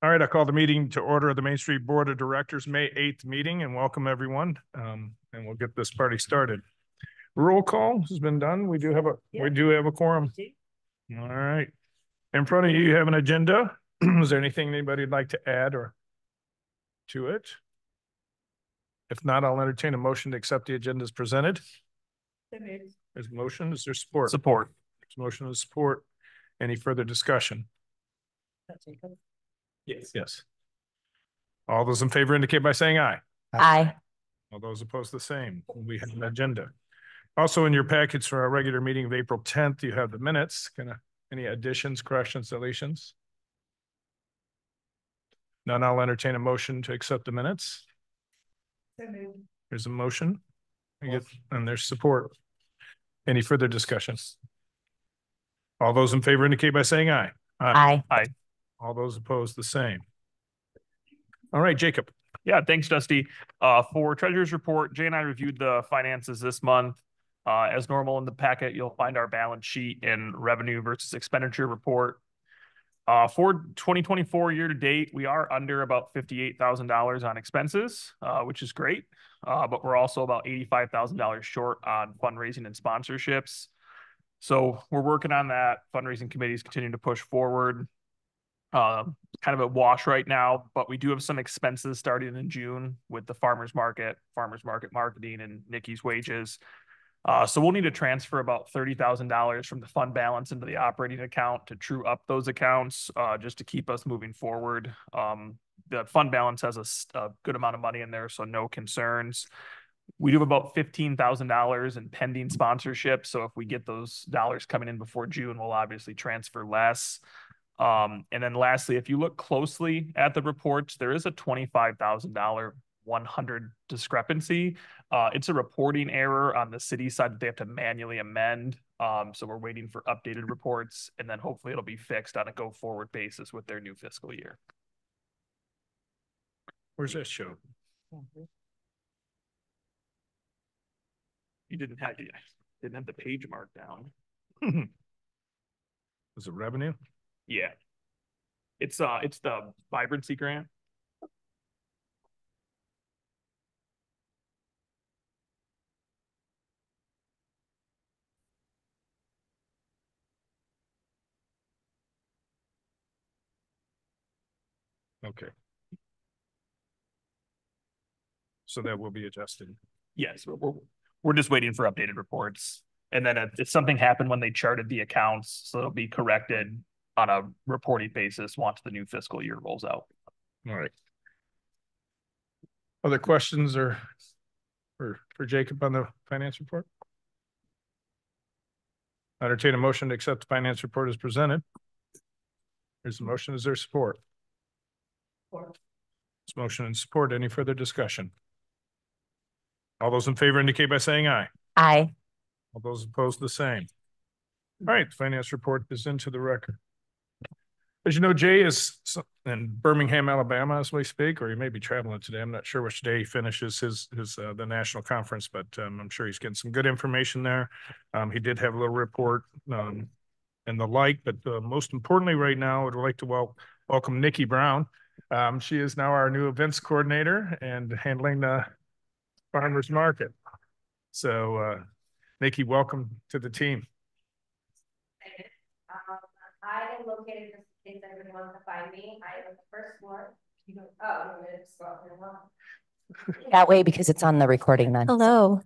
All right, I call the meeting to order of the Main Street Board of Directors, May 8th meeting, and welcome everyone. And we'll get this party started. Roll call has been done. We do have a quorum. All right. In front of you, you have an agenda. Is there anything anybody would like to add or to it? If not, I'll entertain a motion to accept the agenda as presented. There's a motion. Is there support? Support. There's a motion of support. Any further discussion? Yes. Yes. All those in favor indicate by saying aye. Aye. All those opposed, the same. We have an agenda. Also in your packets for our regular meeting of April 10th, you have the minutes. Any additions, corrections, deletions? None. I'll entertain a motion to accept the minutes. There's a motion. And there's support. Any further discussion? All those in favor indicate by saying aye. Aye. Aye. All those opposed, the same. All right, Jacob. Yeah, thanks, Dusty. For Treasurer's Report, Jay and I reviewed the finances this month. As normal in the packet, you'll find our balance sheet and revenue versus expenditure report. For 2024 year to date, we are under about $58,000 on expenses, which is great. But we're also about $85,000 short on fundraising and sponsorships. So we're working on that. Fundraising committees continue to push forward. Kind of a wash right now, but we do have some expenses starting in June with the farmers market marketing, and Nikki's wages. So we'll need to transfer about $30,000 from the fund balance into the operating account to true up those accounts, just to keep us moving forward. The fund balance has a good amount of money in there, so no concerns. We do have about $15,000 in pending sponsorship. So if we get those dollars coming in before June, we'll obviously transfer less. And then lastly, if you look closely at the reports, there is a $25,000 100 discrepancy. It's a reporting error on the city side that they have to manually amend. So we're waiting for updated reports, and then hopefully it'll be fixed on a go forward basis with their new fiscal year. Where's that show? You didn't have the page marked down. Is it revenue? Yeah. It's the vibrancy grant. Okay. So that will be adjusted. Yes, we're just waiting for updated reports. And then if something happened when they charted the accounts, so it'll be corrected on a reporting basis once the new fiscal year rolls out. All right. Other questions or for Jacob on the finance report? I entertain a motion to accept the finance report as presented. There's a motion. Is there support? Support. There's motion and support. Any further discussion? All those in favor indicate by saying aye. Aye. All those opposed, the same. All right, the finance report is into the record. As you know, Jay is in Birmingham, Alabama as we speak, or he may be traveling today. I'm not sure which day he finishes the national conference, but I'm sure he's getting some good information there. He did have a little report and the like, but most importantly right now, I would like to welcome Nikki Brown. She is now our new events coordinator and handling the farmers market. So Nikki, welcome to the team. I am located, just in case anybody wants to find me, I am on the first floor. That way, because it's on the recording then. Hello.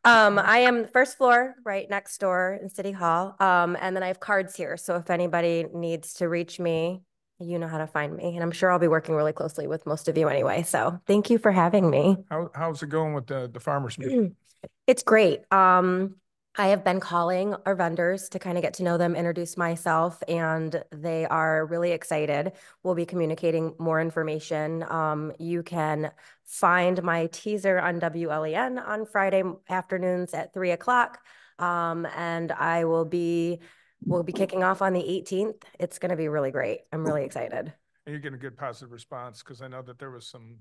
I am the first floor right next door in City Hall. And then I have cards here. So if anybody needs to reach me, you know how to find me. And I'm sure I'll be working really closely with most of you anyway. So thank you for having me. How's it going with the farmers meeting? It's great. I have been calling our vendors to kind of get to know them, introduce myself, and they are really excited. We'll be communicating more information. You can find my teaser on WLEN on Friday afternoons at 3 o'clock. And we'll be kicking off on the 18th. It's going to be really great. I'm really excited. And you're getting a good positive response because I know that there was some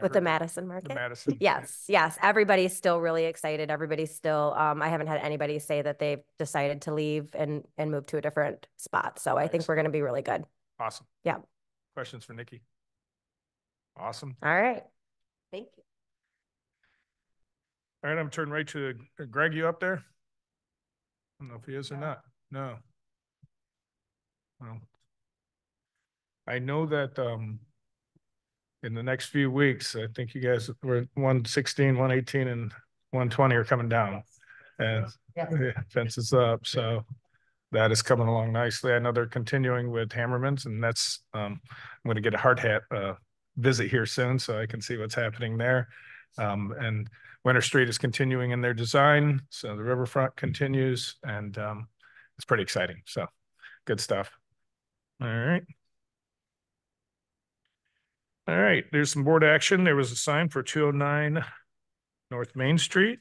with the Madison market. The Madison. Yes. Everybody's still really excited. Everybody's still. I haven't had anybody say that they've decided to leave and move to a different spot. So I think we're going to be really good. Awesome. Yeah. Questions for Nikki? Awesome. All right. Thank you. All right, I'm turning right to Greg. You up there? I don't know if he is or not. No. Well, I know that in the next few weeks, I think you guys were 116, 118, and 120 are coming down. And fence is up. So that is coming along nicely. I know they're continuing with Hammerman's, and that's I'm going to get a hard hat visit here soon so I can see what's happening there. And Winter Street is continuing in their design. So the riverfront continues, and it's pretty exciting. So good stuff. All right. All right. There's some board action. There was a sign for 209 North Main Street,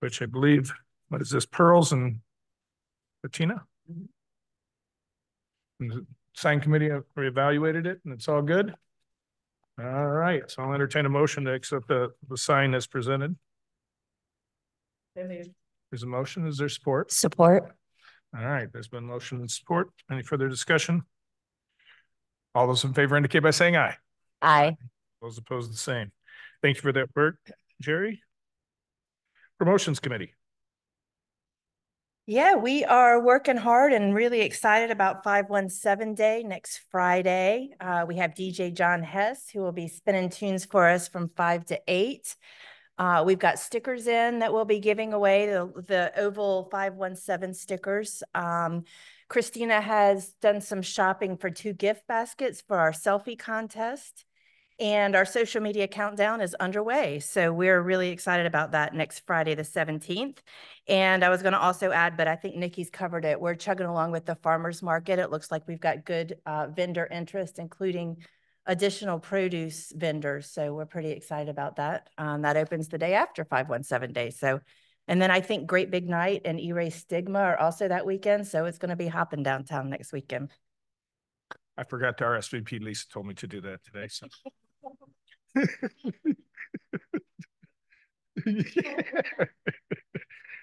which I believe, what is this, Pearls and Bettina? And the sign committee reevaluated it and it's all good. All right. So I'll entertain a motion to accept the sign as presented. There's a motion. Is there support? Support. All right. There's been motion and support. Any further discussion? All those in favor indicate by saying aye. Aye. Those opposed, the same. Thank you for that work, Jerry. Promotions Committee. Yeah, we are working hard and really excited about 517 Day next Friday. We have DJ John Hess, who will be spinning tunes for us from 5 to 8. We've got stickers in that we'll be giving away, the Oval 517 stickers. Christina has done some shopping for 2 gift baskets for our selfie contest. And our social media countdown is underway. So we're really excited about that next Friday, the 17th. And I was going to also add, but I think Nikki's covered it. We're chugging along with the farmers market. It looks like we've got good vendor interest, including additional produce vendors. So we're pretty excited about that. That opens the day after 517 Day. So, and then I think Great Big Night and Erase Stigma are also that weekend. So it's going to be hopping downtown next weekend. I forgot to RSVP. Lisa told me to do that today. So.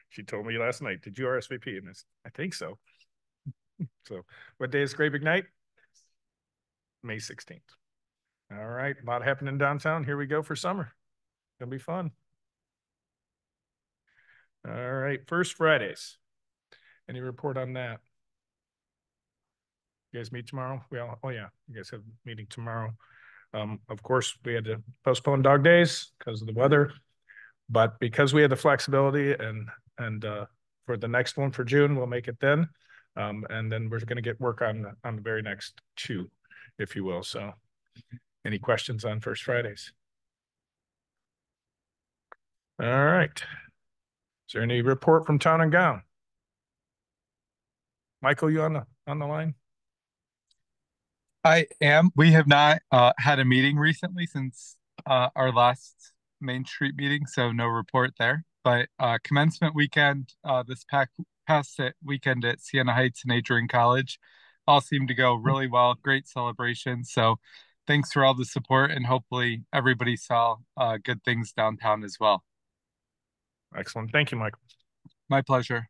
She told me last night, did you RSVP? And I think so. So what day is Great Big Night? May 16th. All right. A lot happening downtown. Here we go for summer. It'll be fun. All right. First Fridays. Any report on that? You guys meet tomorrow? Oh yeah, you guys have a meeting tomorrow. Of course, we had to postpone dog days because of the weather, but because we had the flexibility and for the next one for June, we'll make it then. And then we're going to get work on the very next 2, if you will. So any questions on First Fridays? All right. Is there any report from Town and Gown? Michael, you on the line? I am. We have not had a meeting recently since our last Main Street meeting, so no report there. But commencement weekend, this past weekend at Siena Heights and Adrian College, all seemed to go really well. Great celebration. So thanks for all the support, and hopefully everybody saw good things downtown as well. Excellent. Thank you, Michael. My pleasure.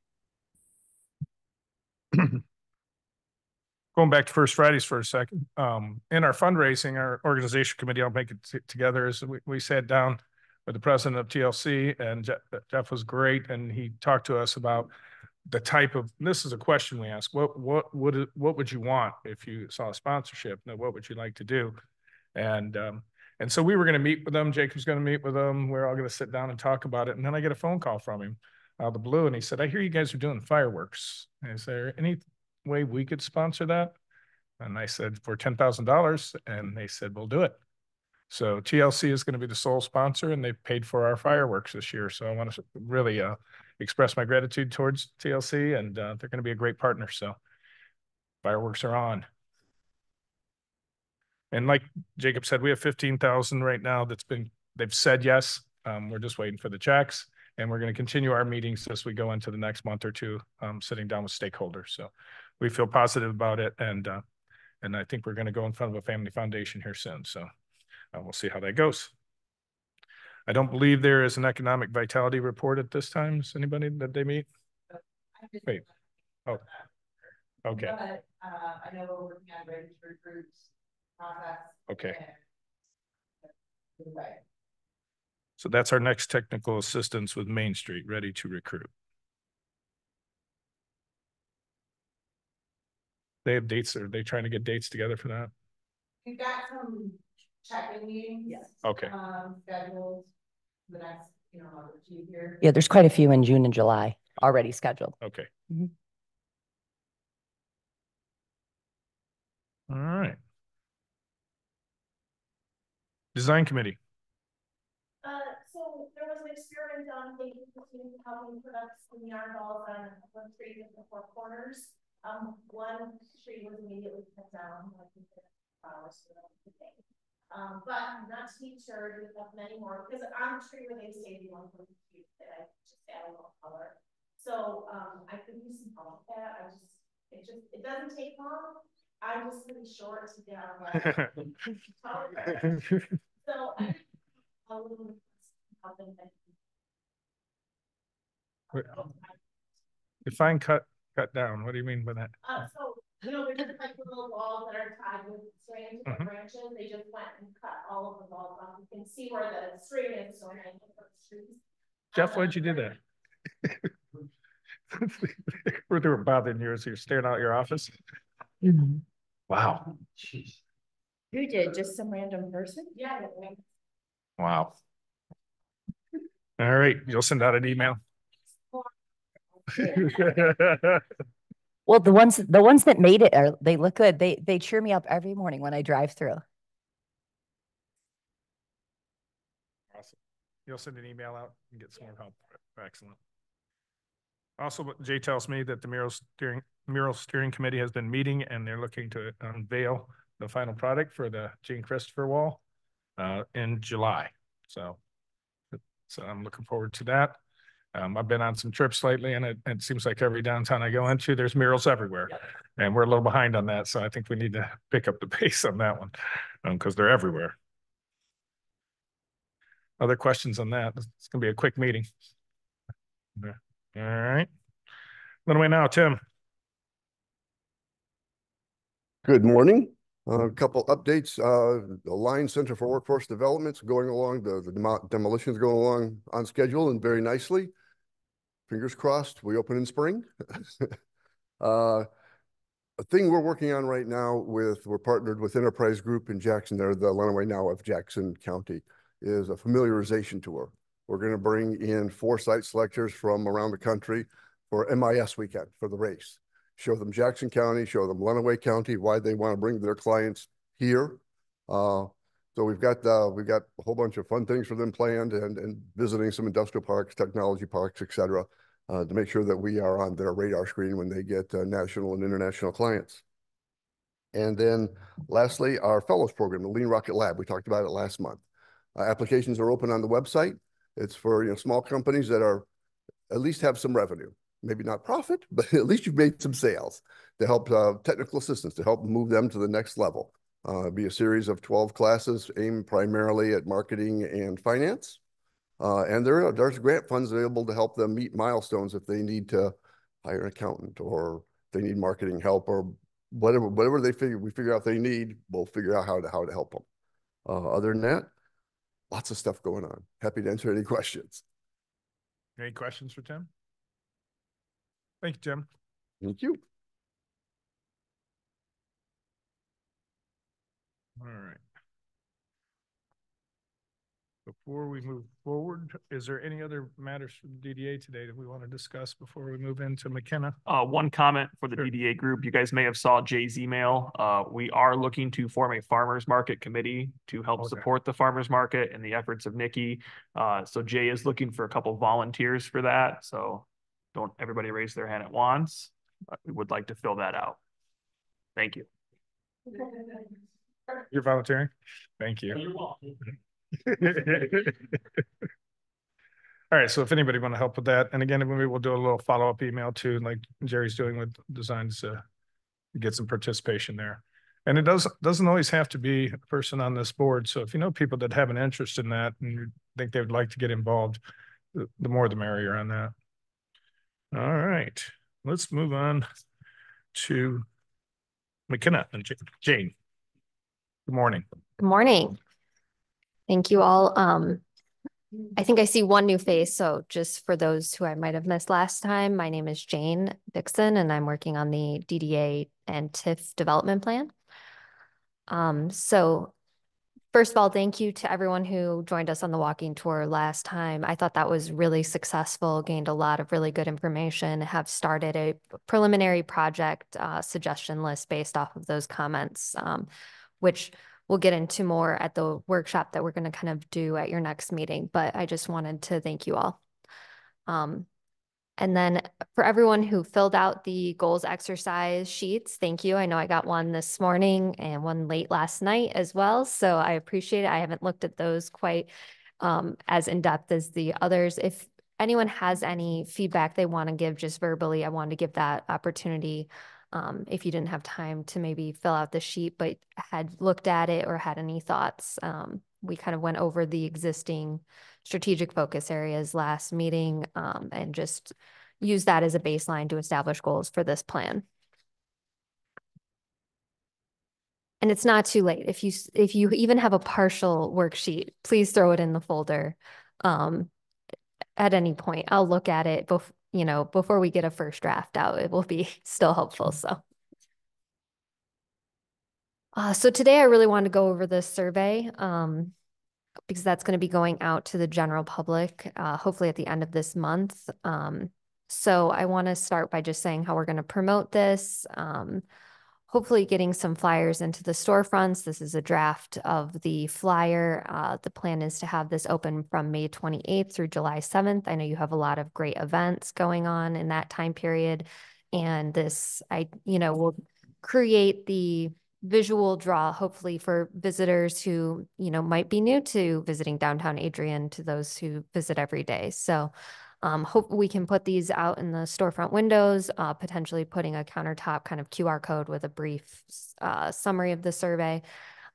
Going back to First Fridays for a second, in our fundraising, our organization committee, I'll make it together, is we sat down with the president of TLC, and Jeff was great, and he talked to us about the type of, this is a question we ask, what would you want if you saw a sponsorship? Now, what would you like to do? And so we were going to meet with them. Jacob's going to meet with them. We're all going to sit down and talk about it. And then I get a phone call from him out of the blue, and he said, I hear you guys are doing fireworks. Is there any way we could sponsor that? And I said, for $10,000. And they said, we'll do it. So TLC is going to be the sole sponsor, and they've paid for our fireworks this year. So I want to really express my gratitude towards TLC, and they're going to be a great partner. So fireworks are on. And like Jacob said, we have 15,000 right now they've said yes. We're just waiting for the checks. And we're going to continue our meetings as we go into the next month or 2, sitting down with stakeholders. So we feel positive about it. And I think we're going to go in front of a family foundation here soon. So we'll see how that goes. I don't believe there is an economic vitality report at this time. Is anybody that they meet? Wait. Oh, okay. I know we're working on ready to recruit process. Okay. Right. So that's our next technical assistance with Main Street, ready to recruit. They have dates, are they trying to get dates together for that? We've got some check-in meetings. Yes. Okay. Scheduled the next, month or two here. Yeah, there's quite a few in June and July already scheduled. Okay. Mhm. All right. Design committee. So there was an experiment on making housing products in the yarn balls on one tree in the four corners. One tree was immediately cut down, like hours today. But I'm not to be sure we have many more because on the tree where they say the 1.2 that I just add a little color. So I could use some help with that. It doesn't take long. I'm just pretty short to get out of so a little help in that. Define cut down. What do you mean by that? So, they're just like the little walls that are tied with strands or branches. They just went and cut all of the walls off. You can see where the string is. So Jeff, why'd you do that? We're doing bothering yours. You're staring out your office. Wow. Who did? Just some random person? Yeah. Wow. All right. You'll send out an email. Well, the ones that made it they look good. They cheer me up every morning when I drive through. Awesome. You'll send an email out and get some more help. Excellent. Also, Jay tells me that the mural steering committee has been meeting and they're looking to unveil the final product for the Jane Christopher wall in July. So I'm looking forward to that. I've been on some trips lately and it seems like every downtown I go into, there's murals everywhere. Yep. And we're a little behind on that. So I think we need to pick up the pace on that one because they're everywhere. Other questions on that? It's going to be a quick meeting. All right. What do we now, Tim? Good morning. A couple updates. The Line Center for Workforce Development's going along. The demolition's going along on schedule and very nicely. Fingers crossed, we open in spring. A thing we're working on right now we're partnered with Enterprise Group in Jackson. They're the Lenawee now of Jackson County, is a familiarization tour. We're going to bring in 4 site selectors from around the country for MIS weekend for the race. Show them Jackson County, show them Lenawee County, why they want to bring their clients here. So we've got a whole bunch of fun things for them planned and visiting some industrial parks, technology parks, et cetera, to make sure that we are on their radar screen when they get national and international clients. And then lastly, our fellows program, the Lean Rocket Lab, we talked about it last month. Applications are open on the website. It's for small companies that are at least have some revenue. Maybe not profit, but at least you've made some sales to help technical assistance to help move them to the next level. Be a series of 12 classes aimed primarily at marketing and finance. And there's grant funds available to help them meet milestones if they need to hire an accountant or they need marketing help or whatever we figure out they need, we'll figure out how to help them. Other than that, lots of stuff going on. Happy to answer any questions. Any questions for Tim? Thank you, Tim. Thank you. All right. Before we move forward, is there any other matters from DDA today that we want to discuss before we move into McKenna? One comment for the Sure. DDA group. You guys may have saw Jay's email. We are looking to form a farmers market committee to help support the farmers market and the efforts of Nikki. So Jay is looking for a couple volunteers for that. So don't everybody raise their hand at once. We would like to fill that out. Thank you. You're volunteering? Thank you. You're welcome. All right, so if anybody want to help with that, and again, maybe we'll do a little follow-up email too, like Jerry's doing with designs to get some participation there. And it doesn't always have to be a person on this board. So if you know people that have an interest in that and you think they would like to get involved, the more the merrier on that. All right, let's move on to McKenna and Jane. Good morning. Good morning. Thank you all. I think I see one new face. So just for those who I might have missed last time, my name is Jane Dixon, and I'm working on the DDA and TIF development plan. So first of all, thank you to everyone who joined us on the walking tour last time. I thought that was really successful, gained a lot of really good information, have started a preliminary project suggestion list based off of those comments, which we'll get into more at the workshop that we're going to kind of do at your next meeting. But I just wanted to thank you all. And then for everyone who filled out the goals exercise sheets, thank you. I know I got one this morning and one late last night as well. So I appreciate it. I haven't looked at those quite as in depth as the others. If anyone has any feedback they want to give just verbally, I wanted to give that opportunity. If you didn't have time to maybe fill out the sheet, but had looked at it or had any thoughts. We kind of went over the existing strategic focus areas last meeting and just use that as a baseline to establish goals for this plan. And it's not too late. If you even have a partial worksheet, please throw it in the folder at any point. I'll look at it before we get a first draft out. It will be still helpful. So today I really wanted to go over this survey because that's going to be going out to the general public, hopefully at the end of this month. So I want to start by just saying how we're going to promote this. Hopefully getting some flyers into the storefronts. This is a draft of the flyer. The plan is to have this open from May 28th through July 7th. I know you have a lot of great events going on in that time period. And this, will create the visual draw, hopefully for visitors who, might be new to visiting downtown Adrian to those who visit every day. So hope we can put these out in the storefront windows, potentially putting a countertop kind of QR code with a brief summary of the survey.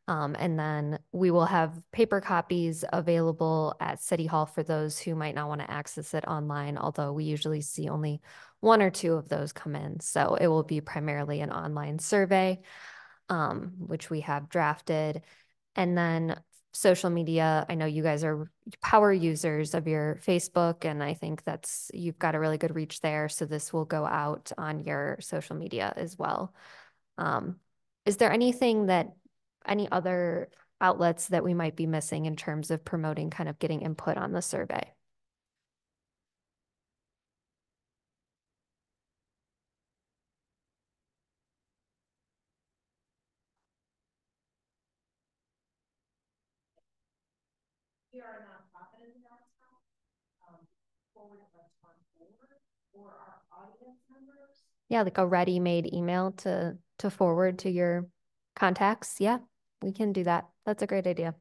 And then we will have paper copies available at City Hall for those who might not want to access it online, although we usually see only one or two of those come in. So it will be primarily an online survey, which we have drafted. And then social media, I know you guys are power users of your Facebook, and I think you've got a really good reach there. So this will go out on your social media as well. Is there any other outlets that we might be missing in terms of promoting, kind of getting input on the survey? We are a nonprofit in downtown. Forward for our audience members. Yeah, like a ready-made email to forward to your contacts. Yeah, we can do that. That's a great idea.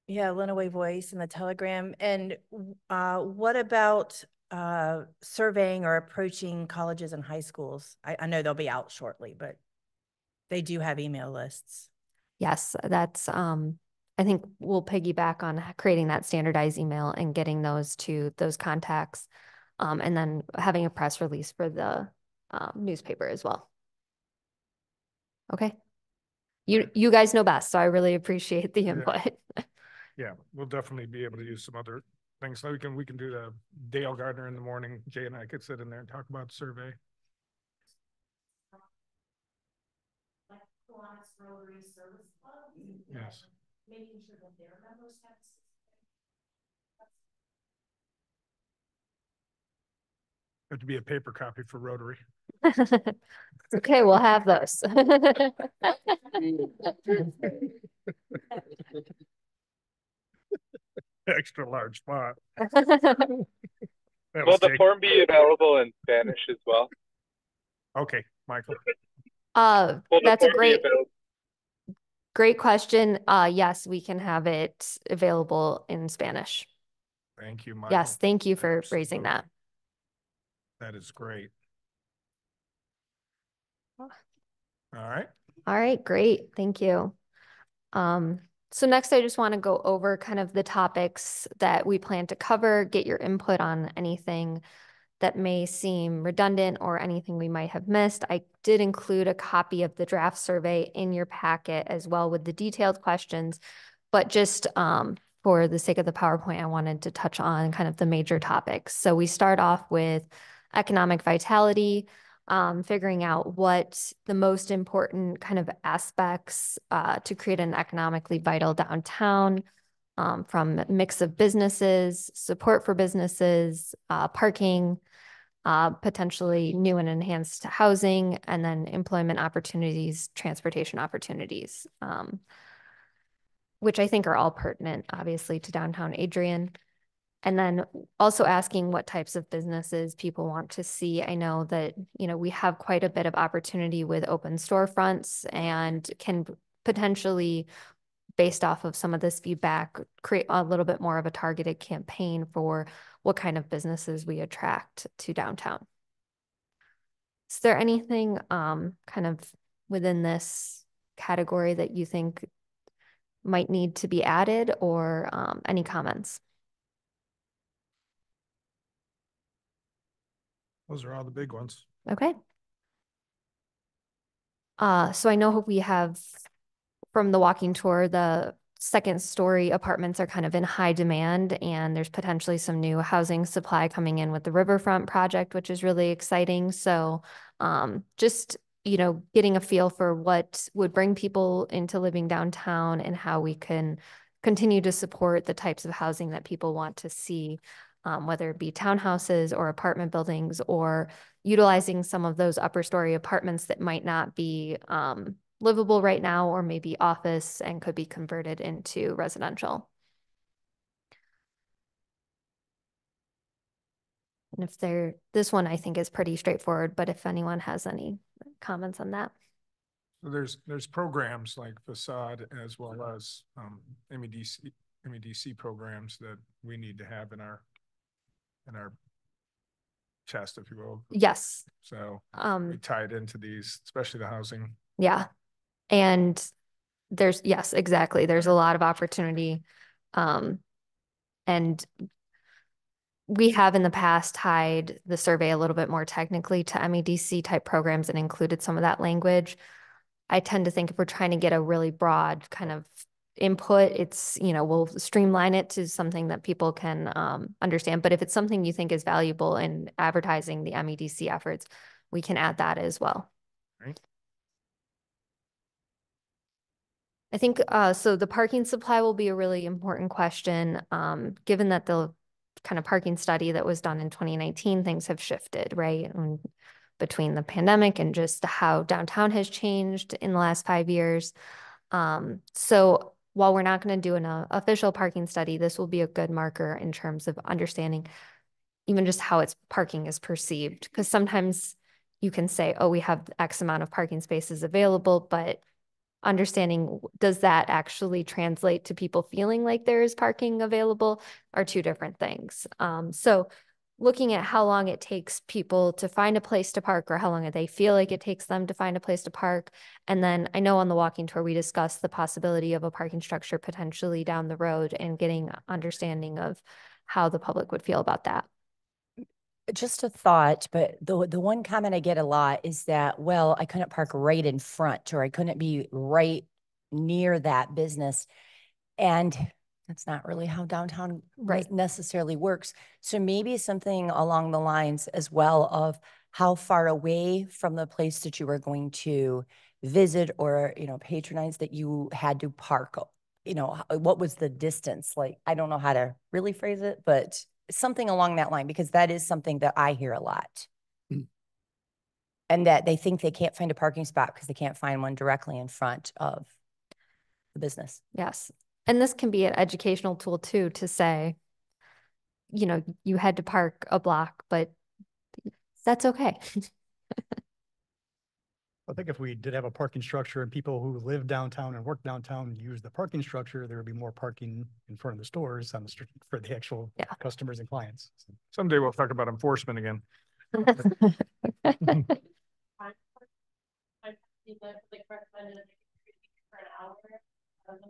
Lenawee Voice and the Telegram. And what about surveying or approaching colleges and high schools? I know they'll be out shortly, but they do have email lists. Yes, that's I think we'll piggyback on creating that standardized email and getting those to those contacts, and then having a press release for the newspaper as well. Okay. You guys know best, so I really appreciate the input. Yeah, we'll definitely be able to use some other things. So we can do the Dale Gardner in the morning. Jay and I could sit in there and talk about the survey. Like Kiwanis Rotary Service Club. Yes. Making sure that their members have. Have to be a paper copy for Rotary. Okay, we'll have those. Extra large font. Will the form be available in Spanish as well? Okay, Michael. That's a great question. Yes, we can have it available in Spanish. Thank you, Michael. Yes, thank you for raising that. That is great. All right. All right, great. Thank you. So next, I just want to go over kind of the topics that we plan to cover, get your input on anything that may seem redundant or anything we might have missed, I did include a copy of the draft survey in your packet as well with the detailed questions. But just for the sake of the PowerPoint, I wanted to touch on kind of the major topics. So we start off with economic vitality, figuring out what the most important kind of aspects to create an economically vital downtown, from mix of businesses, support for businesses, parking, potentially new and enhanced housing, and then employment opportunities, transportation opportunities, which I think are all pertinent, obviously, to downtown Adrian. And then also asking what types of businesses people want to see. I know that, we have quite a bit of opportunity with open storefronts and can potentially, based off of some of this feedback, create a little bit more of a targeted campaign for what kind of businesses we attract to downtown. Is there anything kind of within this category that you think might need to be added, or any comments? Those are all the big ones. Okay. So I know we have, from the walking tour, the second story apartments are kind of in high demand, and there's potentially some new housing supply coming in with the Riverfront project, which is really exciting. So just, getting a feel for what would bring people into living downtown and how we can continue to support the types of housing that people want to see, whether it be townhouses or apartment buildings, or utilizing some of those upper story apartments that might not be livable right now, or maybe office and could be converted into residential. And this one I think is pretty straightforward, but if anyone has any comments on that. So there's programs like facade as well as MEDC programs that we need to have in our chest, if you will. Yes. So we tie it into these, especially the housing. Yeah. And yes, exactly. There's a lot of opportunity. And we have in the past tied the survey a little bit more technically to MEDC type programs and included some of that language. I tend to think if we're trying to get a really broad kind of input, it's, we'll streamline it to something that people can understand. But if it's something you think is valuable in advertising the MEDC efforts, we can add that as well. Right. I think so the parking supply will be a really important question, given that the kind of parking study that was done in 2019, things have shifted, right? And between the pandemic and just how downtown has changed in the last 5 years. So while we're not going to do an official parking study, this will be a good marker in terms of understanding even just how parking is perceived. Because sometimes you can say, oh, we have X amount of parking spaces available, but understanding, does that actually translate to people feeling like there is parking available, are two different things. So looking at how long it takes people to find a place to park, or how long they feel like it takes them to find a place to park. And then I know on the walking tour, we discussed the possibility of a parking structure potentially down the road, and getting understanding of how the public would feel about that. Just a thought, but the one comment I get a lot is that, well, I couldn't park right in front, or I couldn't be right near that business. And that's not really how downtown necessarily works. So maybe something along the lines as well of how far away from the place that you were going to visit or, patronize that you had to park. What was the distance? Like, I don't know how to really phrase it, but something along that line, because that is something that I hear a lot. And that they think they can't find a parking spot because they can't find one directly in front of the business. Yes. And this can be an educational tool too, to say, you had to park a block, but that's okay. I think if we did have a parking structure and people who live downtown and work downtown use the parking structure, there would be more parking in front of the stores on the street for the actual customers and clients. Someday we'll talk about enforcement again. The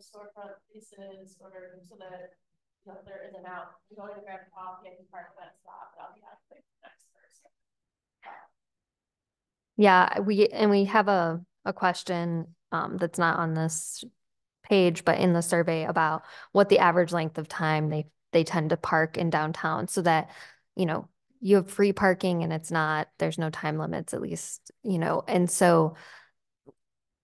storefront pieces, or so that there is an out. I'm going to grab a coffee and park that stop, and I'll be out next Yeah, we have a question that's not on this page, but in the survey about what the average length of time they tend to park in downtown so that, you know, you have free parking and there's no time limits at least, you know, and so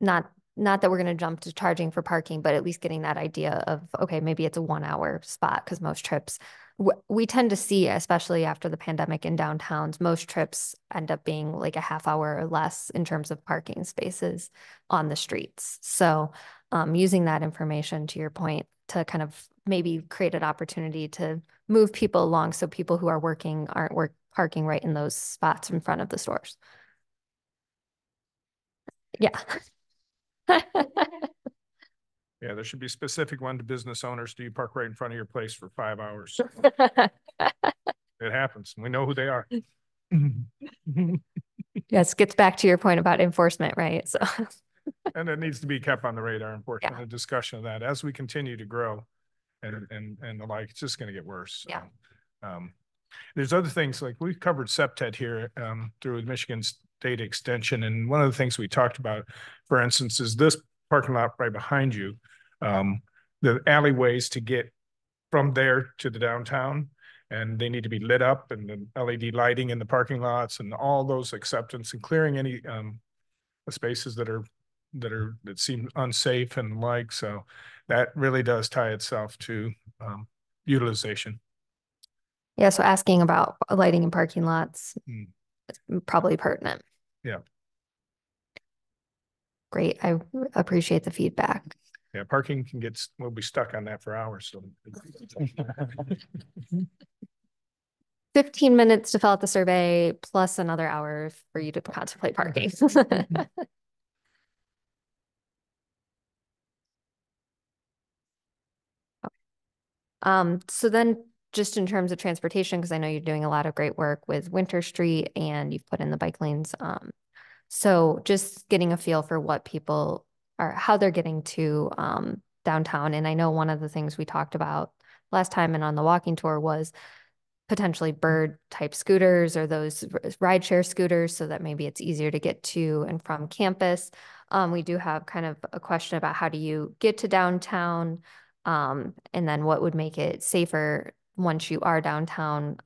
not that we're going to jump to charging for parking, but at least getting that idea of, okay, maybe it's a 1 hour spot because most trips we tend to see, especially after the pandemic in downtowns, most trips end up being like a half hour or less in terms of parking spaces on the streets. So using that information to your point to kind of maybe create an opportunity to move people along so people who are working aren't parking right in those spots in front of the stores. Yeah. Yeah, there should be a specific one to business owners. Do you park right in front of your place for 5 hours? It happens. We know who they are. Yes, gets back to your point about enforcement, right? So, and it needs to be kept on the radar, unfortunately, a discussion of that as we continue to grow and the like, it's just going to get worse. Yeah. There's other things like we've covered septet here through Michigan State Extension. And one of the things we talked about, for instance, is this parking lot right behind you, the alleyways to get from there to the downtown, and they need to be lit up, and the LED lighting in the parking lots and all those acceptance and clearing any spaces that seem unsafe and like, so that really does tie itself to utilization. Yeah, so asking about lighting in parking lots is probably pertinent. Yeah. Great. I appreciate the feedback. Yeah, parking we'll be stuck on that for hours. So 15 minutes to fill out the survey plus another hour for you to contemplate parking. So then just in terms of transportation, because I know you're doing a lot of great work with Winter Street and you've put in the bike lanes. So just getting a feel for what people are, how they're getting to downtown. And I know one of the things we talked about last time and on the walking tour was potentially bird type scooters or those rideshare scooters so that maybe it's easier to get to and from campus. We do have kind of a question about how do you get to downtown and then what would make it safer once you are downtown.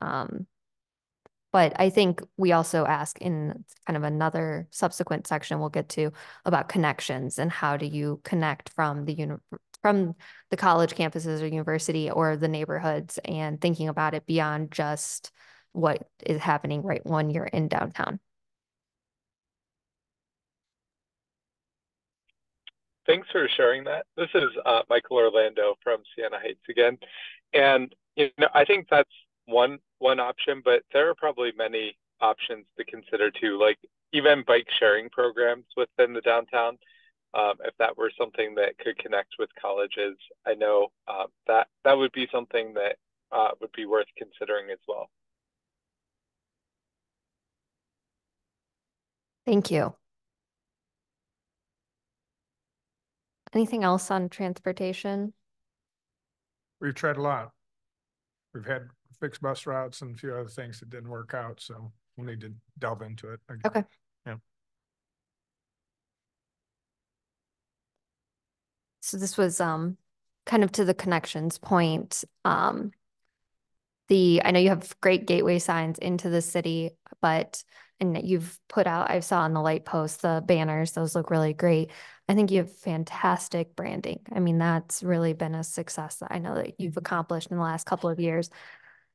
But I think we also ask in kind of another subsequent section we'll get to about connections and how do you connect from the college campuses or university or the neighborhoods and thinking about it beyond just what is happening right when you're in downtown. Thanks for sharing that. This is Michael Orlando from Siena Heights again. And I think that's one option, but there are probably many options to consider too, like even bike sharing programs within the downtown. If that were something that could connect with colleges, I know that would be something that would be worth considering as well. Thank you. Anything else on transportation? We've tried a lot. We've had fixed bus routes and a few other things that didn't work out, so we'll need to delve into it again. Okay. Yeah. So this was kind of to the connections point. I know you have great gateway signs into the city, and you've put out, I saw on the light post, the banners, those look really great. I think you have fantastic branding. I mean, that's really been a success that I know that you've accomplished in the last couple of years.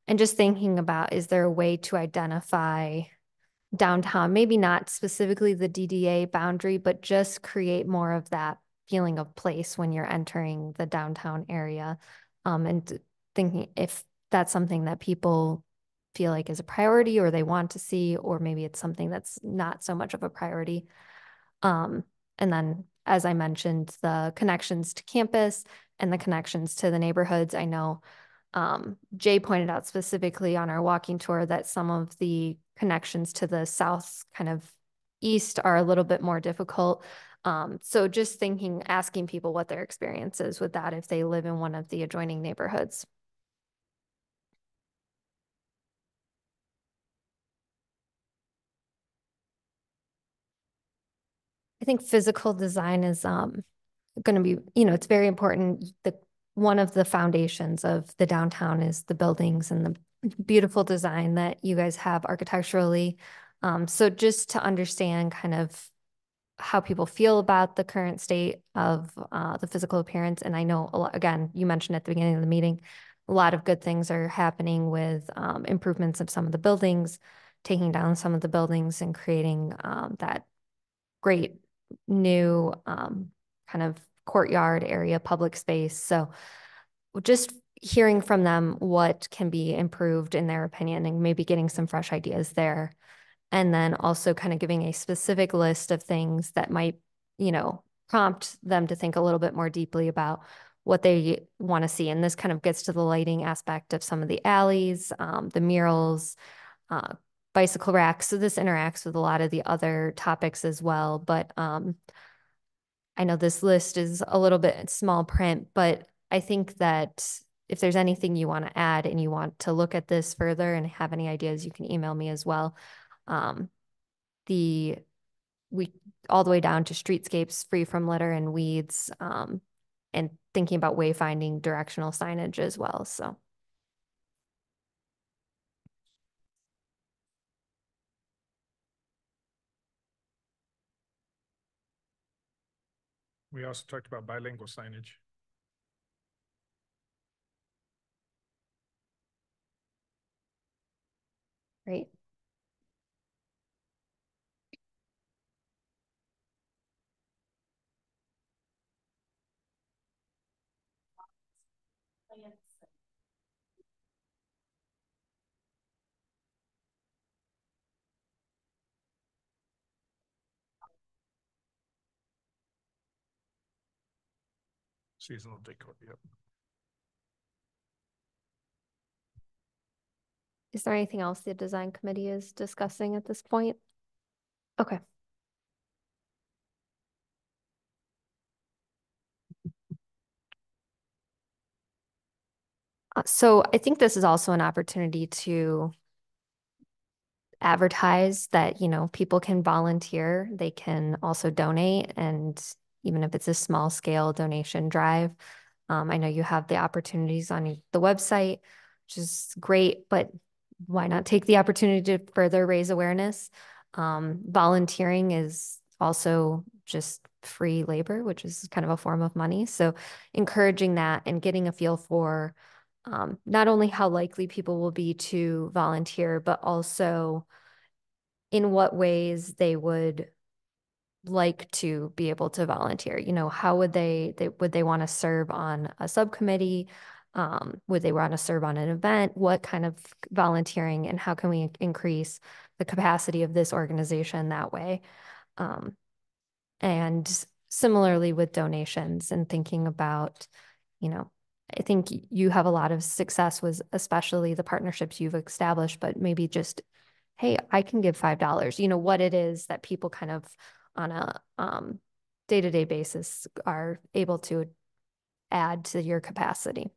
And just thinking about, is there a way to identify downtown, maybe not specifically the DDA boundary, but just create more of that feeling of place when you're entering the downtown area? And thinking if that's something that people feel like is a priority or they want to see, or maybe it's something that's not so much of a priority. And then, as I mentioned, the connections to campus and the connections to the neighborhoods. I know Jay pointed out specifically on our walking tour that some of the connections to the south kind of east are a little bit more difficult. So just asking people what their experience is with that if they live in one of the adjoining neighborhoods. I think physical design is going to be, it's very important. One of the foundations of the downtown is the buildings and the beautiful design that you guys have architecturally. So just to understand kind of how people feel about the current state of the physical appearance. And I know, again, you mentioned at the beginning of the meeting, a lot of good things are happening with improvements of some of the buildings, taking down some of the buildings and creating that great new kind of courtyard area, public space. So just hearing from them what can be improved in their opinion and maybe getting some fresh ideas there. And then also kind of giving a specific list of things that might, prompt them to think a little bit more deeply about what they want to see. And this kind of gets to the lighting aspect of some of the alleys, the murals, bicycle racks. So this interacts with a lot of the other topics as well. But I know this list is a little bit small print, but I think that if there's anything you want to add and you want to look at this further and have any ideas, you can email me as well. We all the way down to streetscapes free from litter and weeds, and thinking about wayfinding directional signage as well. So. We also talked about bilingual signage. Great. Seasonal decor, yep. Is there anything else the design committee is discussing at this point? Okay. So I think this is also an opportunity to advertise that, people can volunteer, they can also donate, and even if it's a small scale donation drive, I know you have the opportunities on the website, which is great, but why not take the opportunity to further raise awareness? Volunteering is also just free labor, which is kind of a form of money. So encouraging that and getting a feel for not only how likely people will be to volunteer, but also in what ways they would like to be able to volunteer. How would they want to serve on a subcommittee? Would they want to serve on an event? What kind of volunteering, and how can we increase the capacity of this organization that way? And similarly with donations and thinking about, I think you have a lot of success with especially the partnerships you've established, but maybe just, hey, I can give $5, what it is that people kind of on a day-to-day basis are able to add to your capacity.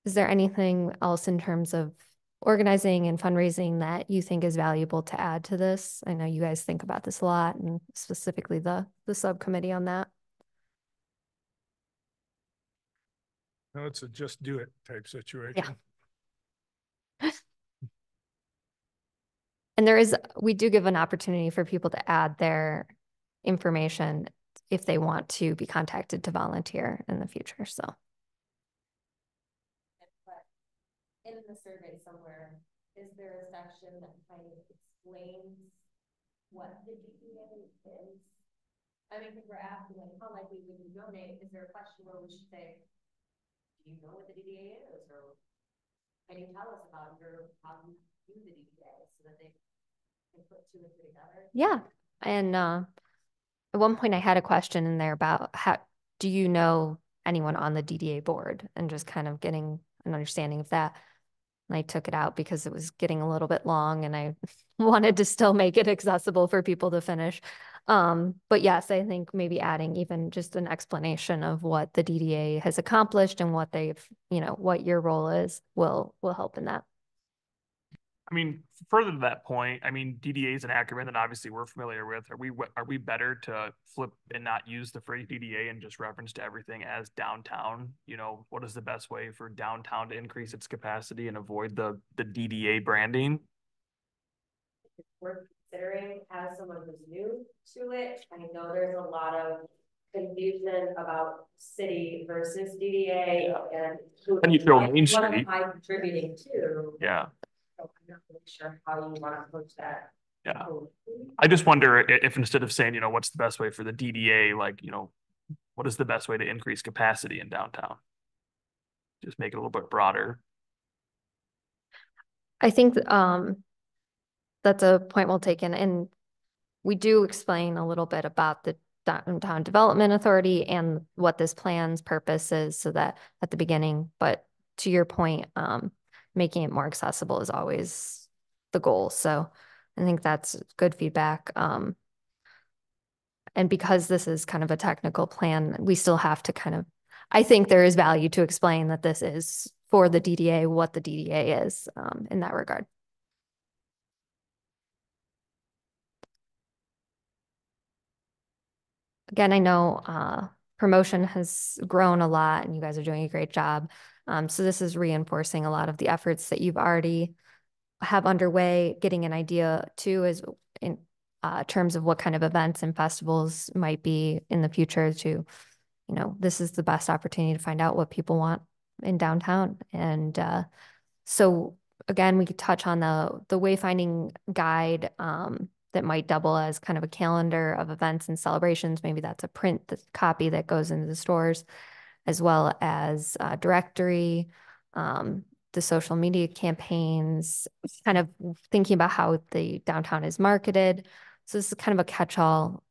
Is there anything else in terms of organizing and fundraising that you think is valuable to add to this? I know you guys think about this a lot, and specifically the subcommittee on that. No, it's a just do it type situation. Yeah. And we do give an opportunity for people to add their information if they want to be contacted to volunteer in the future, so. In the survey somewhere, is there a section that kind of explains what the DDA is? I mean, if we're asking like, how likely would you donate, is there a question where we should say, do you know what the DDA is? Or can you tell us about how you do the DDA so that they can put two and two together? Yeah. And at one point I had a question in there about how do you know anyone on the DDA board, and just kind of getting an understanding of that. And I took it out because it was getting a little bit long and I wanted to still make it accessible for people to finish. But yes, I think maybe adding even just an explanation of what the DDA has accomplished and what they've, what your role is will help in that. I mean, further to that point, I mean, DDA is an acronym that obviously we're familiar with. Are we better to flip and not use the phrase DDA and just reference to everything as downtown? You know, what is the best way for downtown to increase its capacity and avoid the DDA branding? It's worth considering as someone who's new to it. I know there's a lot of confusion about city versus DDA and who And you throw Main what am Street. I contributing to? Yeah. So I'm not really sure how you want to approach that. Yeah. I just wonder if instead of saying, you know, what's the best way for the DDA, like, you know, what is the best way to increase capacity in downtown? Just make it a little bit broader. I think that's a point well taken. And we do explain a little bit about the Downtown Development Authority and what this plan's purpose is, so that at the beginning, but to your point, making it more accessible is always the goal. So I think that's good feedback. And because this is kind of a technical plan, we still have to kind of, I think there is value to explain that this is for the DDA, what the DDA is in that regard. Again, I know promotion has grown a lot and you guys are doing a great job. So this is reinforcing a lot of the efforts that you've already have underway, getting an idea too, is in terms of what kind of events and festivals might be in the future to, you know, this is the best opportunity to find out what people want in downtown. And so again, we could touch on the wayfinding guide that might double as kind of a calendar of events and celebrations. Maybe that's a copy that goes into the stores, as well as a directory, the social media campaigns, kind of thinking about how the downtown is marketed. So this is kind of a catch-all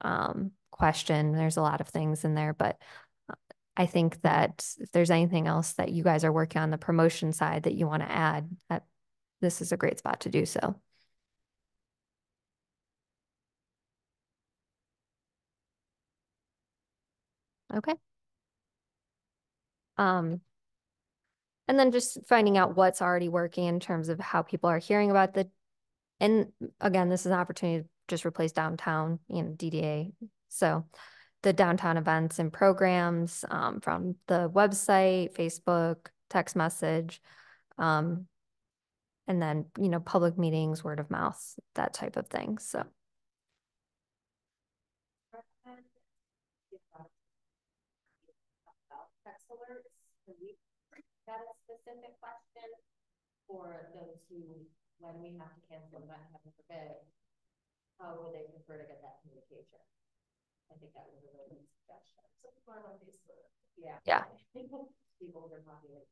question. There's a lot of things in there, but I think that if there's anything else that you guys are working on the promotion side that you want to add, that this is a great spot to do so. Okay. And then just finding out what's already working in terms of how people are hearing about and again, this is an opportunity to just replace downtown, you know, DDA. So the downtown events and programs from the website, Facebook, text message, and then, you know, public meetings, word of mouth, that type of thing. So. Text alerts, can we got a specific question for those who, when we have to cancel an event, heaven forbid, how would they prefer to get that communication? I think that was a really good suggestion. So people are on Facebook. Yeah. Yeah. People are population.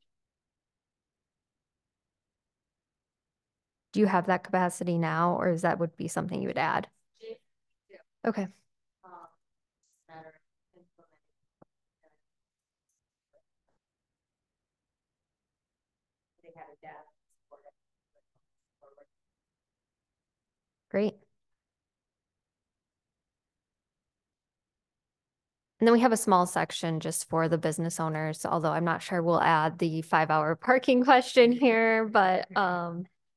Do you have that capacity now, or is that would be something you would add? Okay. Matter they have a death. Great. And then we have a small section just for the business owners, although I'm not sure we'll add the 5-hour parking question here, but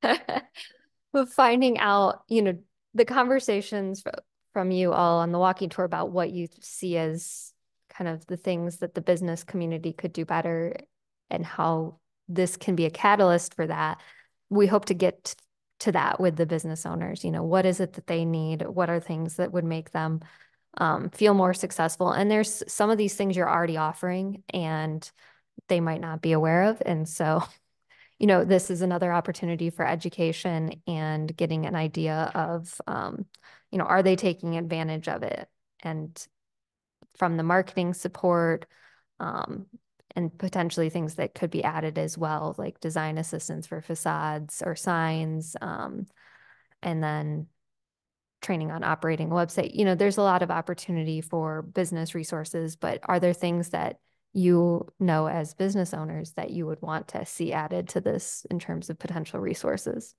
but finding out, you know, the conversations from you all on the walking tour about what you see as kind of the things that the business community could do better and how this can be a catalyst for that. We hope to get to that with the business owners. You know, what is it that they need? What are things that would make them feel more successful? And there's some of these things you're already offering and they might not be aware of. And so, you know, this is another opportunity for education and getting an idea of, you know, are they taking advantage of it? And from the marketing support, and potentially things that could be added as well, like design assistance for facades or signs, and then training on operating a website. You know, there's a lot of opportunity for business resources, but are there things that you know as business owners that you would want to see added to this in terms of potential resources?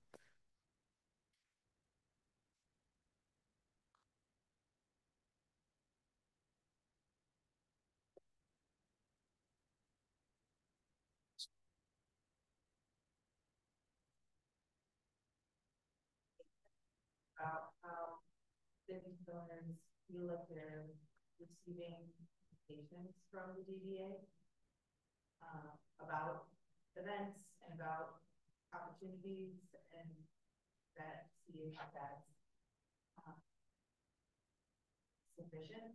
about how business owners feel like they're receiving communications from the DDA about events and about opportunities, and that see if that's sufficient.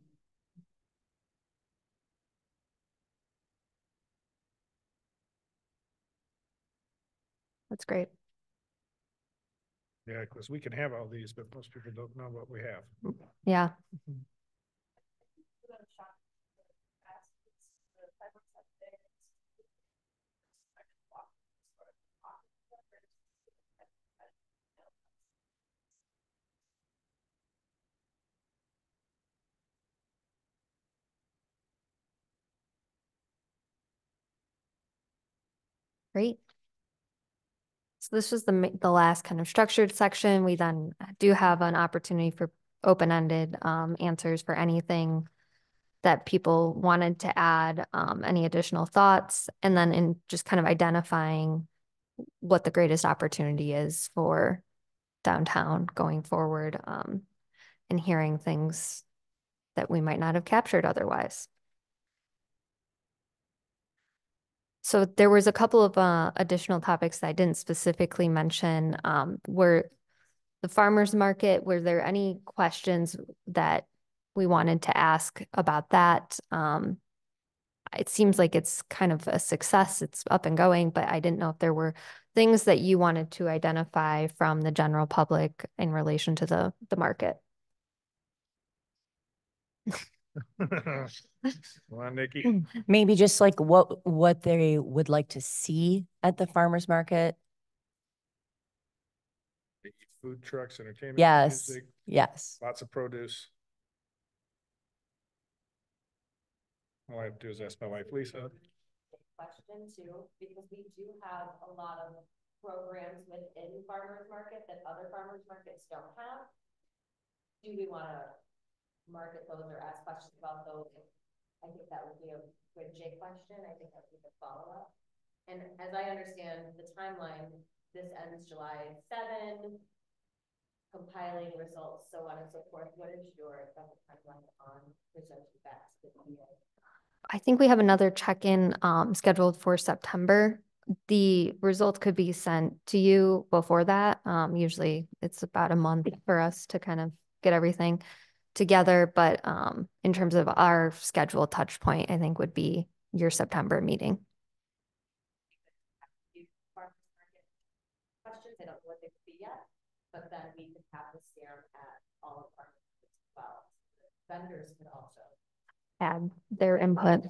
That's great. Yeah, because we can have all these, but most people don't know what we have. Yeah. Great. So this was the last kind of structured section. We then do have an opportunity for open-ended answers for anything that people wanted to add, any additional thoughts, and then in just kind of identifying what the greatest opportunity is for downtown going forward, and hearing things that we might not have captured otherwise. So there was a couple of additional topics that I didn't specifically mention. Were the farmers market, were there any questions that we wanted to ask about that? It seems like it's kind of a success. It's up and going, but I didn't know if there were things that you wanted to identify from the general public in relation to the market. Come on, Nikki. Maybe just like what they would like to see at the farmer's market. Food trucks, entertainment, Yes, music, yes. lots of produce. All I have to do is ask my wife, Lisa. Question too, because we do have a lot of programs within farmers market that other farmers markets don't have. Do we want to market those or ask questions about those? I think that would be a good Jay question. I think that would be the follow-up. And as I understand the timeline, this ends July 7, compiling results, so on and so forth. What is your timeline on presenting back to the DDA? I think we have another check-in scheduled for September. The results could be sent to you before that. Usually it's about a month for us to kind of get everything together. But in terms of our scheduled touch point, I think would be your September meeting. Questions, I don't know what they could be yet, but then we could have the stare at all of our as well. Vendors could also Add their input.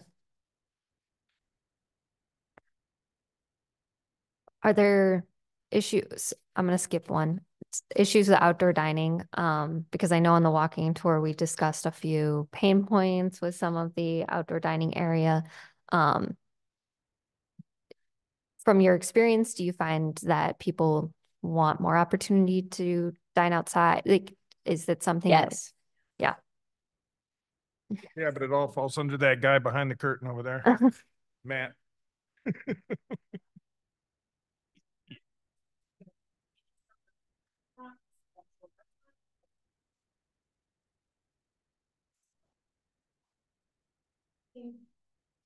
Are there issues? I'm going to skip one. It's issues with outdoor dining, because I know on the walking tour, we discussed a few pain points with some of the outdoor dining area. From your experience, do you find that people want more opportunity to dine outside? Like, is it something? Yes. Yeah. Yeah, but it all falls under that guy behind the curtain over there, Matt.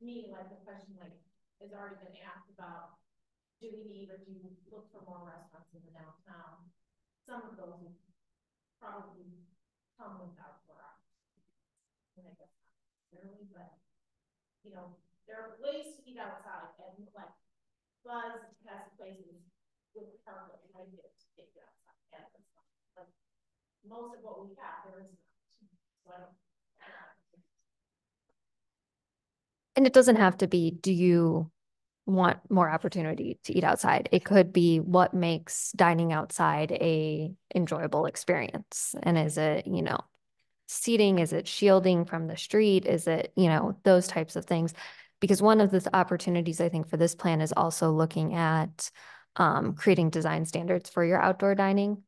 Me, like the question like has already been asked about, do we need or do you look for more restaurants in the downtown? Some of those would probably come with outdoor options. I guess not necessarily, but you know, there are ways to eat outside, and like Buzz has places with carpet and I get to take it outside. And it's not like most of what we have, there is not. So I don't. And it doesn't have to be, do you want more opportunity to eat outside? It could be what makes dining outside a enjoyable experience. And is it, you know, seating? Is it shielding from the street? Is it, you know, those types of things? Because one of the opportunities I think for this plan is also looking at creating design standards for your outdoor dining.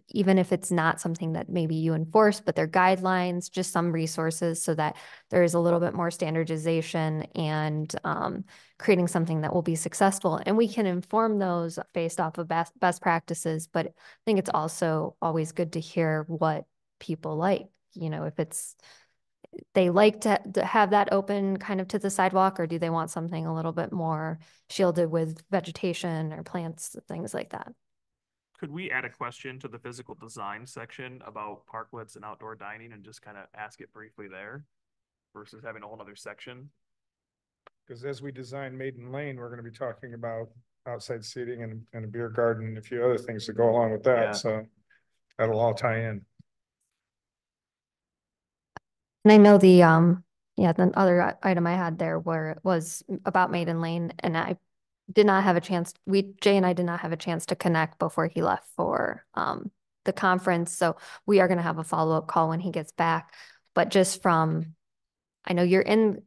even if it's not something that maybe you enforce, but they're guidelines, just some resources so that there is a little bit more standardization and creating something that will be successful. And we can inform those based off of best practices, but I think it's also always good to hear what people like, if they like to have that open kind of to the sidewalk, or do they want something a little bit more shielded with vegetation or plants, things like that. Could we add a question to the physical design section about parklets and outdoor dining and just kind of ask it briefly there versus having a whole other section? Because as we design Maiden Lane, we're going to be talking about outside seating and a beer garden and a few other things that go along with that. Yeah. So that'll all tie in. And I know the other item I had there where it was about Maiden Lane, and I did not have a chance, Jay and I did not have a chance to connect before he left for the conference. So we are going to have a follow-up call when he gets back. But just from, I know you're in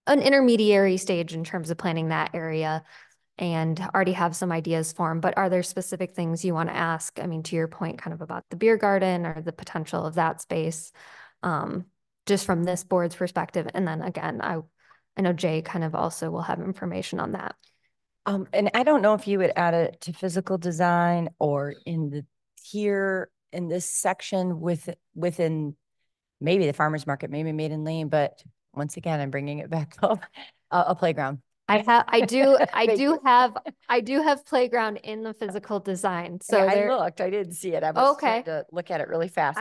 an intermediary stage in terms of planning that area and already have some ideas for him, but are there specific things you want to ask? I mean, to your point, kind of about the beer garden or the potential of that space, just from this board's perspective. And then again, I know Jay kind of also will have information on that. And I don't know if you would add it to physical design or here in this section within maybe the farmer's market, maybe Maiden Lane, but once again, I'm bringing it back up, a playground. I do have playground in the physical design. So yeah, I looked, I didn't see it. I was trying to look at it really fast.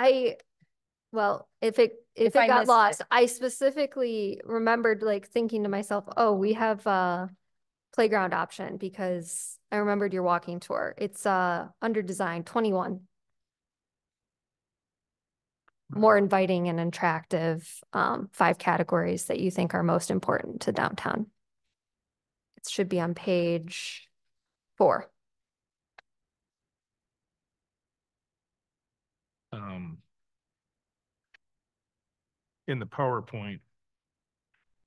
Well, if it got lost, I specifically remembered like thinking to myself, oh, we have a playground option because I remembered your walking tour. It's under design 21. More inviting and attractive, 5 categories that you think are most important to downtown. It should be on page 4. In the PowerPoint.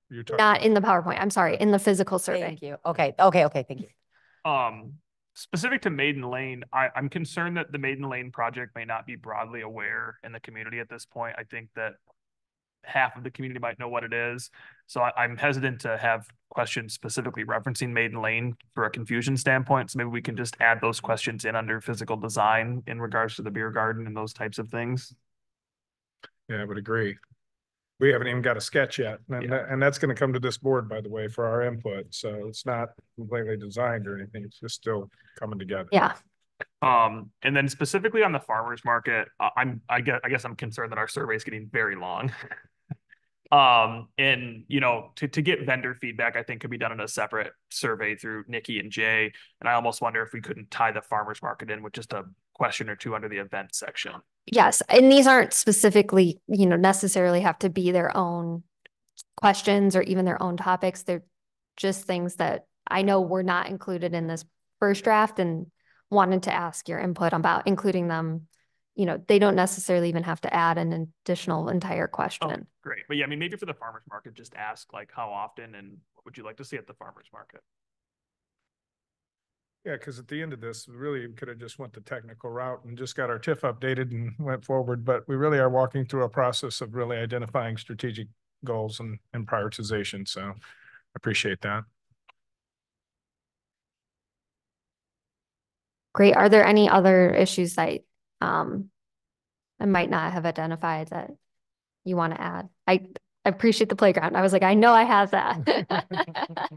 You're talking Not in the PowerPoint. I'm sorry, in the physical survey. Thank you. Okay. Thank you. Specific to Maiden Lane, I'm concerned that the Maiden Lane project may not be broadly aware in the community at this point. I think that half of the community might know what it is. So I'm hesitant to have questions specifically referencing Maiden Lane for a confusion standpoint. So maybe we can just add those questions in under physical design in regards to the beer garden and those types of things. Yeah, I would agree. We haven't even got a sketch yet. And that's going to come to this board, by the way, for our input. So it's not completely designed or anything. It's just still coming together. Yeah. And then specifically on the farmers market, I guess I'm concerned that our survey is getting very long. And to get vendor feedback, I think could be done in a separate survey through Nikki and Jay. And I almost wonder if we couldn't tie the farmers market in with just a question or two under the event section. Yes. And these aren't specifically, necessarily have to be their own questions or even their own topics. They're just things that I know were not included in this first draft and wanted to ask your input about including them. They don't necessarily even have to add an additional entire question. Oh, great. But yeah, I mean, maybe for the farmers market, just ask like how often and what would you like to see at the farmers market? Yeah, because at the end of this, we really could have just went the technical route and just got our TIF updated and went forward. But we really are walking through a process of really identifying strategic goals and prioritization. So I appreciate that. Great. Are there any other issues that I might not have identified that you want to add? I appreciate the playground. I was like, I know I have that.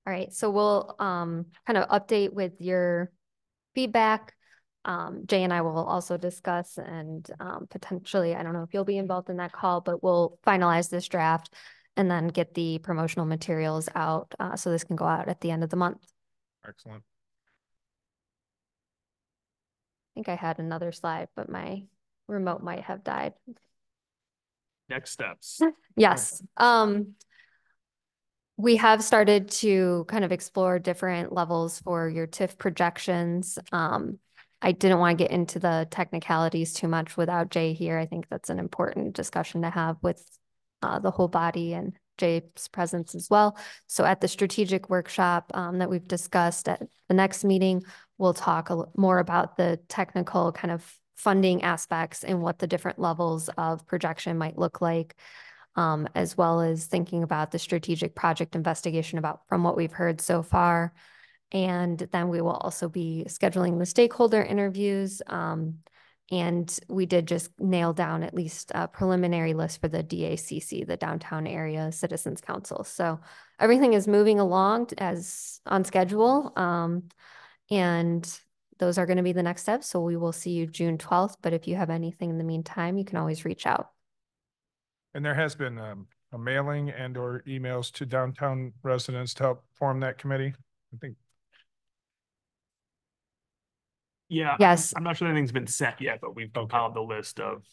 All right, so we'll kind of update with your feedback. Jay and I will also discuss and potentially, I don't know if you'll be involved in that call, but we'll finalize this draft and then get the promotional materials out so this can go out at the end of the month. Excellent. I think I had another slide, but my remote might have died. Next steps. Yes. We have started to kind of explore different levels for your TIF projections. I didn't want to get into the technicalities too much without Jay here. I think that's an important discussion to have with the whole body and Jay's presence as well. So at the strategic workshop that we've discussed at the next meeting, we'll talk more about the technical kind of funding aspects and what the different levels of projection might look like, as well as thinking about the strategic project investigation from what we've heard so far. And then we will also be scheduling the stakeholder interviews. And we did just nail down at least a preliminary list for the DACC, the Downtown Area Citizens Council. So everything is moving along as on schedule. And those are going to be the next steps. So we will see you June 12th. But if you have anything in the meantime, you can always reach out. And there has been a mailing and or emails to downtown residents to help form that committee. I think. Yeah. Yes. I'm not sure anything's been sent yet, but we've compiled the list of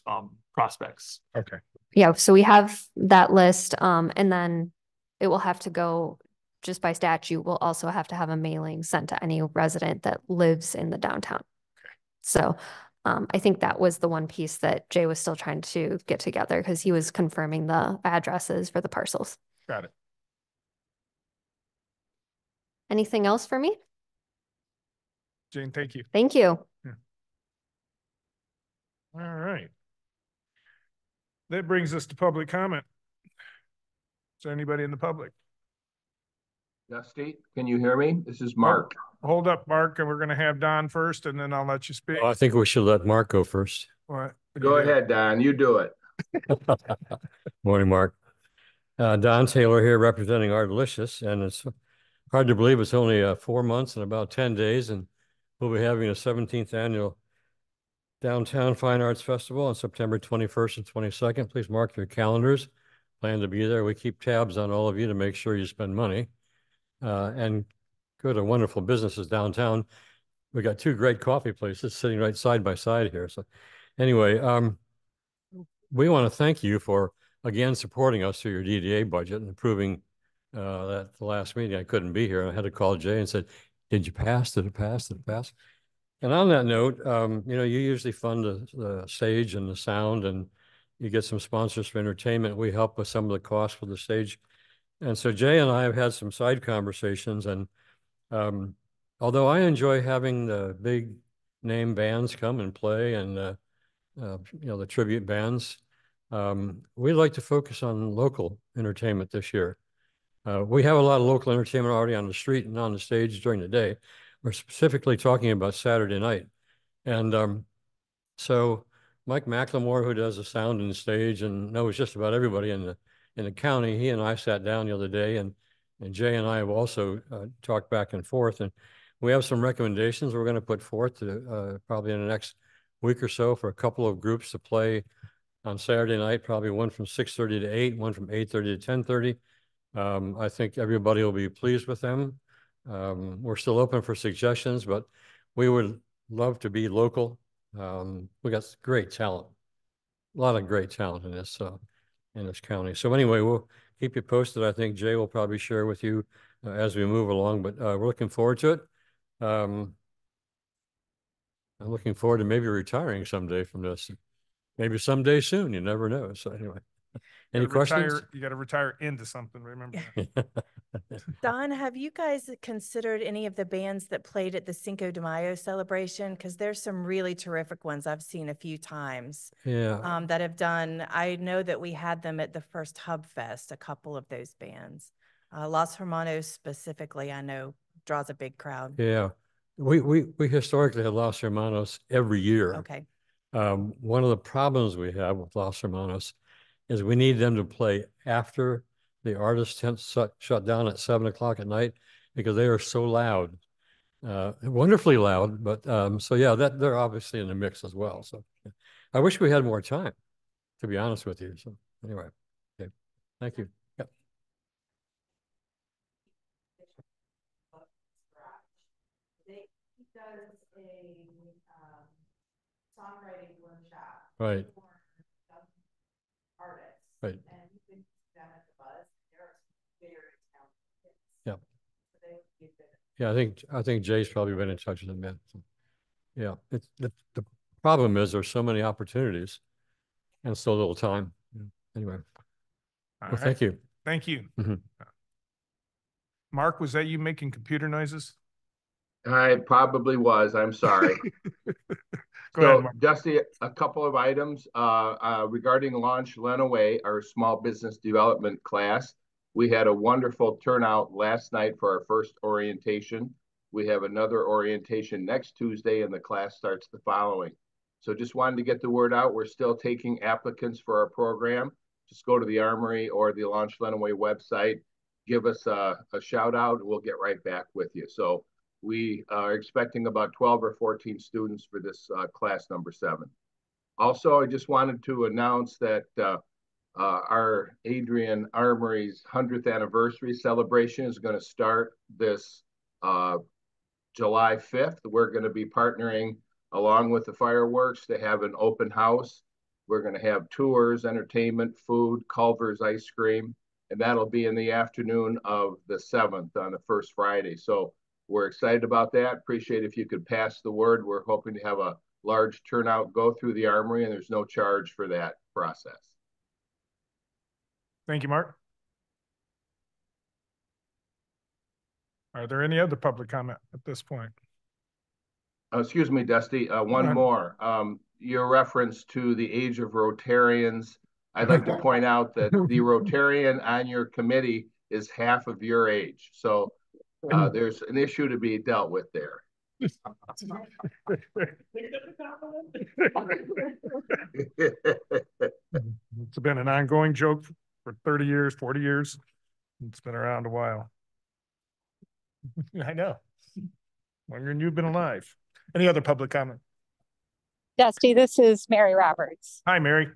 prospects. Okay. Yeah. So we have that list, and then it will have to go just by statute. We'll also have to have a mailing sent to any resident that lives in the downtown. Okay. So I think that was the one piece that Jay was still trying to get together because he was confirming the addresses for the parcels. Got it. Anything else for me? Jane, thank you. Thank you. Yeah. All right. That brings us to public comment. Is there anybody in the public? Dusty, can you hear me? This is Mark. Hold up, Mark, and we're going to have Don first, and then I'll let you speak. Oh, I think we should let Mark go first. What? Go ahead, Don. You do it. Morning, Mark. Don Taylor here representing Our Delicious, and it's hard to believe it's only 4 months and about 10 days, and we'll be having a 17th annual Downtown Fine Arts Festival on September 21st and 22nd. Please mark your calendars. Plan to be there. We keep tabs on all of you to make sure you spend money and go to wonderful businesses downtown. We got 2 great coffee places sitting right side by side here. So anyway, we want to thank you for, again, supporting us through your DDA budget and approving that the last meeting. I couldn't be here. I had to call Jay and said, did you pass? Did it pass? Did it pass? And on that note, you usually fund the stage and the sound, and you get some sponsors for entertainment. We help with some of the costs for the stage. And so Jay and I have had some side conversations, and although I enjoy having the big name bands come and play and the tribute bands, we like to focus on local entertainment this year. We have a lot of local entertainment already on the street and on the stage during the day. We're specifically talking about Saturday night. And so Mike McLemore, who does the sound and stage and knows just about everybody in the county, he and I sat down the other day, and Jay and I have also talked back and forth, and we have some recommendations we're going to put forth to probably in the next week or so for a couple of groups to play on Saturday night, probably one from 6:30 to 8, one from 8:30 to 10:30. I think everybody will be pleased with them. We're still open for suggestions, but we would love to be local. We got great talent, a lot of great talent in this county. So anyway, we'll keep you posted. I think Jay will probably share with you as we move along, but we're looking forward to it. I'm looking forward to maybe retiring someday from this. Maybe someday soon, you never know. So anyway. Any questions? You got to retire into something, remember? Don, have you guys considered any of the bands that played at the Cinco de Mayo celebration? Because there's some really terrific ones I've seen a few times. Yeah. That have done. I know that we had them at the first Hub Fest, a couple of those bands. Los Hermanos specifically, I know, draws a big crowd. Yeah. We historically had Los Hermanos every year. Okay. One of the problems we have with Los Hermanos is we need them to play after the artist tent shut down at 7 o'clock at night because they are so loud, wonderfully loud. But so yeah, that they're obviously in the mix as well. So I wish we had more time, to be honest with you. So anyway, okay, thank you. Yep. He does a songwriting workshop. Right. For artists. Right. And you can see them at the Buzz. There are some very talented kids. Yep. So they would be good. Yeah, I think Jay's probably been in touch with them. Man. So, yeah, it's the problem is there's so many opportunities and so little time. Anyway, All Well, right. thank you. Thank you. Mhm. Mark, was that you making computer noises? I probably was, I'm sorry. Go ahead, So Mark. Dusty, a couple of items regarding Launch Lenawee, our small business development class. We had a wonderful turnout last night for our first orientation. We have another orientation next Tuesday and the class starts the following. So just wanted to get the word out. We're still taking applicants for our program. Just go to the Armory or the Launch Lenawee website, give us a shout out. We'll get right back with you. So we are expecting about 12 or 14 students for this class number 7. Also, I just wanted to announce that our Adrian Armory's 100th anniversary celebration is going to start this July 5th. We're going to be partnering along with the fireworks to have an open house. We're going to have tours, entertainment, food, Culver's ice cream, and that'll be in the afternoon of the 7th on the first Friday. So we're excited about that. Appreciate if you could pass the word. We're hoping to have a large turnout go through the Armory, and there's no charge for that process. Thank you, Mark. Are there any other public comment at this point? Excuse me, Dusty, one more. Your reference to the age of Rotarians, I'd like to point out that the Rotarian on your committee is half of your age. So there's an issue to be dealt with there. It's been an ongoing joke for 30 years, 40 years. It's been around a while. I know. Longer than you've been alive. Any other public comment? Dusty, this is Mary Roberts. Hi, Mary.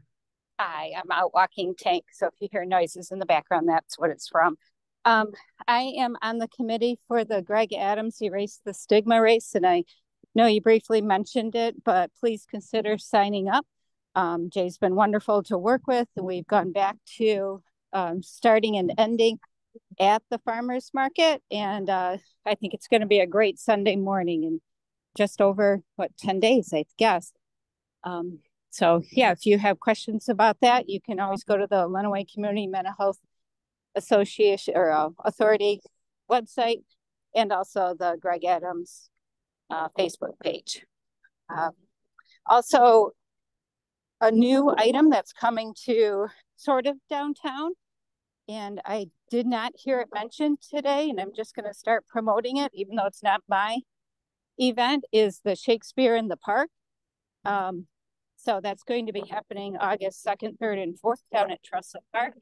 Hi, I'm out walking Tank, so if you hear noises in the background, that's what it's from. I am on the committee for the Greg Adams Erase the Stigma race, and I know you briefly mentioned it, but please consider signing up. Jay's been wonderful to work with, and we've gone back to starting and ending at the farmers market, and I think it's going to be a great Sunday morning in just over 10 days, I guess. So yeah, if you have questions about that, you can always go to the Lenawee Community Mental Health Association or Authority website, and also the Greg Adams Facebook page. Also, a new item that's coming to sort of downtown, and I did not hear it mentioned today, and I'm just going to start promoting it, even though it's not my event, is the Shakespeare in the Park. So that's going to be happening August 2nd, 3rd, and 4th down at Trussell Park,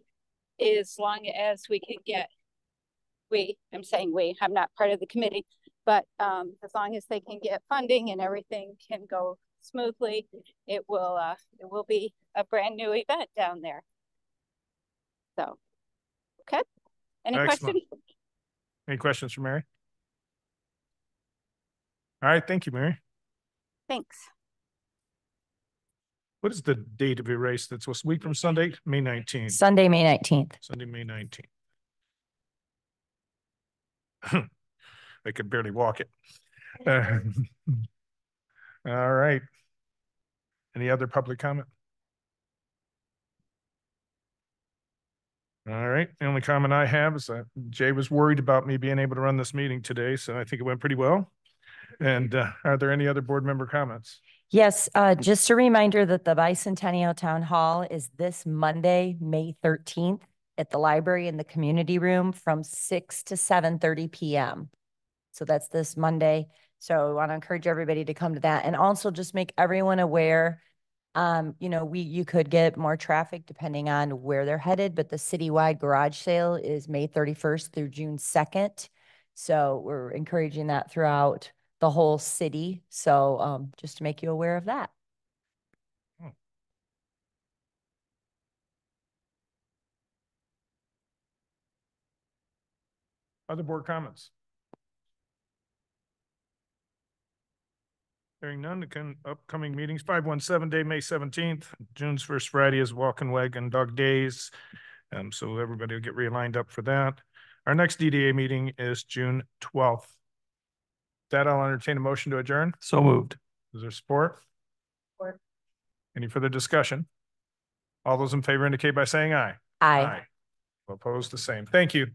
as long as we can get, I'm saying we, I'm not part of the committee, but as long as they can get funding and everything can go smoothly, it will be a brand new event down there. So, okay. Any questions? Any questions for Mary? All right, thank you, Mary. Thanks. What is the date of Erase? That's a week from Sunday, May 19th. Sunday, May 19th. Sunday, May 19th. I could barely walk it. All right. Any other public comment? All right. The only comment I have is that Jay was worried about me being able to run this meeting today, so I think it went pretty well. And are there any other board member comments? Yes, just a reminder that the Bicentennial Town Hall is this Monday, May 13th at the library in the community room from 6 to 7:30 p.m. So that's this Monday. So I want to encourage everybody to come to that, and also just make everyone aware. You know, you could get more traffic depending on where they're headed, but the citywide garage sale is May 31st through June 2nd. So we're encouraging that throughout the whole city. So just to make you aware of that. Other board comments? Hearing none, the upcoming meetings, 517 day, May 17th, June's first Friday is Walk and Wagon Dog Days. So everybody will get realigned up for that. Our next DDA meeting is June 12th. With that, I'll entertain a motion to adjourn. So moved. Is there support? Any further discussion? All those in favor indicate by saying aye. Aye. Opposed, the same. Thank you.